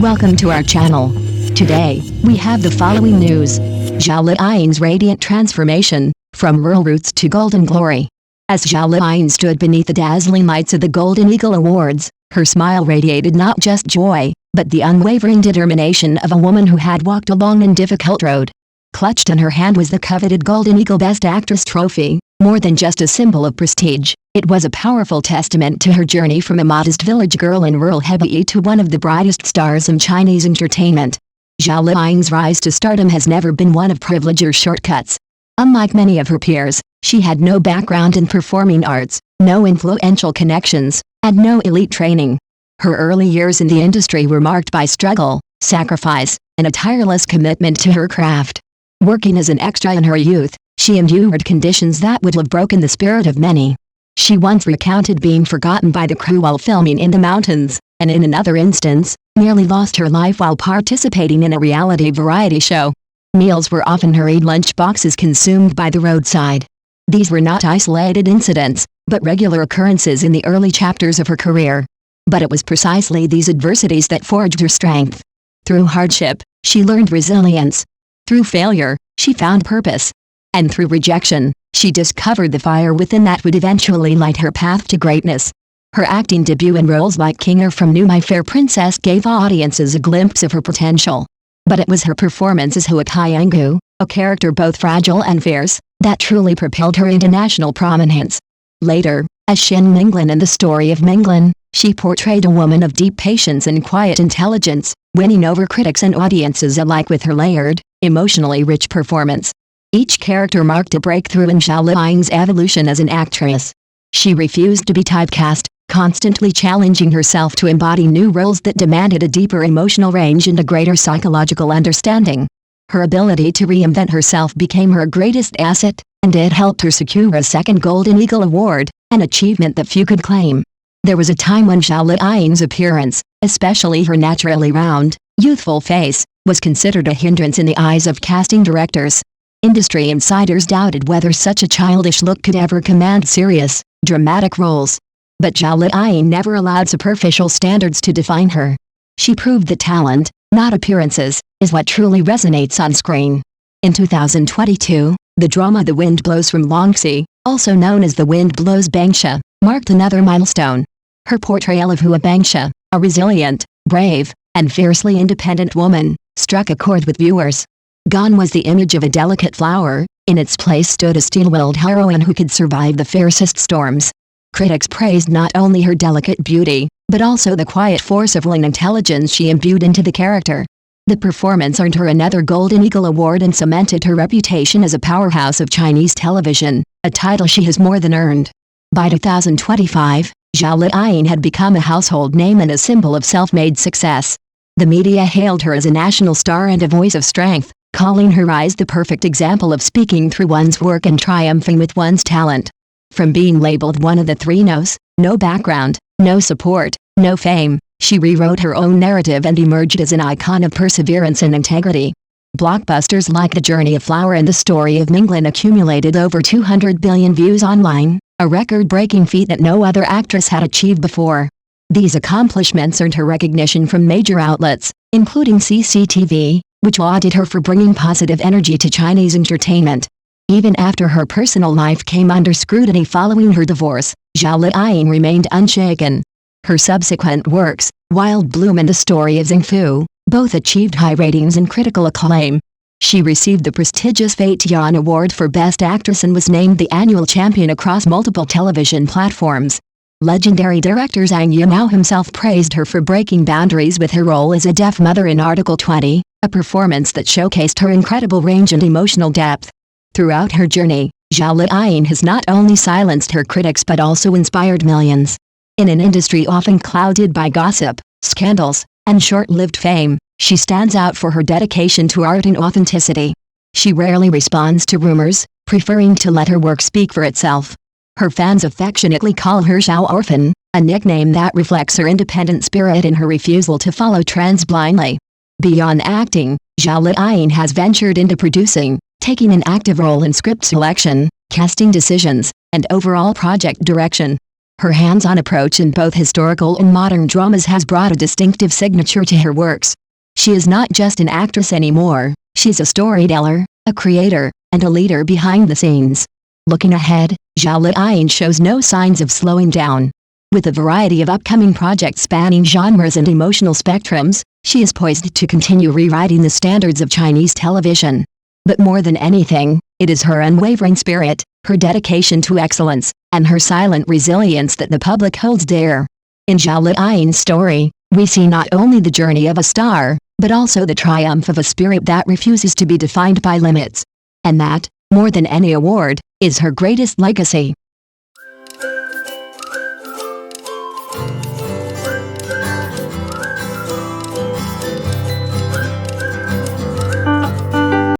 Welcome to our channel. Today, we have the following news. Zhao Liying's radiant transformation, from rural roots to golden glory. As Zhao Liying stood beneath the dazzling lights of the Golden Eagle Awards, her smile radiated not just joy, but the unwavering determination of a woman who had walked a long and difficult road. Clutched in her hand was the coveted Golden Eagle Best Actress trophy. More than just a symbol of prestige, it was a powerful testament to her journey from a modest village girl in rural Hebei to one of the brightest stars in Chinese entertainment. Zhao Liying's rise to stardom has never been one of privilege or shortcuts. Unlike many of her peers, she had no background in performing arts, no influential connections, and no elite training. Her early years in the industry were marked by struggle, sacrifice, and a tireless commitment to her craft. Working as an extra in her youth, she endured conditions that would have broken the spirit of many. She once recounted being forgotten by the crew while filming in the mountains, and in another instance, nearly lost her life while participating in a reality variety show. Meals were often hurried lunchboxes consumed by the roadside. These were not isolated incidents, but regular occurrences in the early chapters of her career. But it was precisely these adversities that forged her strength. Through hardship, she learned resilience. Through failure, she found purpose. And through rejection, she discovered the fire within that would eventually light her path to greatness. Her acting debut in roles like King from New My Fair Princess gave audiences a glimpse of her potential. But it was her performance as Hua Tiangu, a character both fragile and fierce, that truly propelled her into national prominence. Later, as Shen Minglin in The Story of Minglin, she portrayed a woman of deep patience and quiet intelligence, winning over critics and audiences alike with her layered, emotionally rich performance. Each character marked a breakthrough in Zhao Liying's evolution as an actress. She refused to be typecast, constantly challenging herself to embody new roles that demanded a deeper emotional range and a greater psychological understanding. Her ability to reinvent herself became her greatest asset, and it helped her secure a second Golden Eagle Award, an achievement that few could claim. There was a time when Zhao Liying's appearance, especially her naturally round, youthful face, was considered a hindrance in the eyes of casting directors. Industry insiders doubted whether such a childish look could ever command serious, dramatic roles. But Zhao Liying never allowed superficial standards to define her. She proved that talent, not appearances, is what truly resonates on screen. In 2022, the drama The Wind Blows from Longxi, also known as The Wind Blows Bangsha, marked another milestone. Her portrayal of Hua Bangsha, a resilient, brave, and fiercely independent woman, struck a chord with viewers. Gone was the image of a delicate flower, in its place stood a steel-willed heroine who could survive the fiercest storms. Critics praised not only her delicate beauty, but also the quiet force of will and intelligence she imbued into the character. The performance earned her another Golden Eagle Award and cemented her reputation as a powerhouse of Chinese television, a title she has more than earned. By 2025, Zhao Liying had become a household name and a symbol of self-made success. The media hailed her as a national star and a voice of strength, calling her rise the perfect example of speaking through one's work and triumphing with one's talent. From being labeled one of the three no's, no background, no support, no fame, she rewrote her own narrative and emerged as an icon of perseverance and integrity. Blockbusters like The Journey of Flower and The Story of Minglin accumulated over 200 billion views online, a record-breaking feat that no other actress had achieved before. These accomplishments earned her recognition from major outlets, including CCTV, which lauded her for bringing positive energy to Chinese entertainment. Even after her personal life came under scrutiny following her divorce, Zhao Liying remained unshaken. Her subsequent works, Wild Bloom and The Story of Zhengfu, both achieved high ratings and critical acclaim. She received the prestigious Fei Tian Award for Best Actress and was named the annual champion across multiple television platforms. Legendary director Zhang Yimou himself praised her for breaking boundaries with her role as a deaf mother in Article 20, a performance that showcased her incredible range and emotional depth. Throughout her journey, Zhao Liying has not only silenced her critics but also inspired millions. In an industry often clouded by gossip, scandals, and short-lived fame, she stands out for her dedication to art and authenticity. She rarely responds to rumors, preferring to let her work speak for itself. Her fans affectionately call her Zhao Orphan, a nickname that reflects her independent spirit and her refusal to follow trends blindly. Beyond acting, Zhao Liying has ventured into producing, taking an active role in script selection, casting decisions, and overall project direction. Her hands-on approach in both historical and modern dramas has brought a distinctive signature to her works. She is not just an actress anymore, she's a storyteller, a creator, and a leader behind the scenes. Looking ahead, Zhao Liying shows no signs of slowing down. With a variety of upcoming projects spanning genres and emotional spectrums, she is poised to continue rewriting the standards of Chinese television. But more than anything, it is her unwavering spirit, her dedication to excellence, and her silent resilience that the public holds dear. In Zhao Liying's story, we see not only the journey of a star, but also the triumph of a spirit that refuses to be defined by limits. And that, more than any award, is her greatest legacy.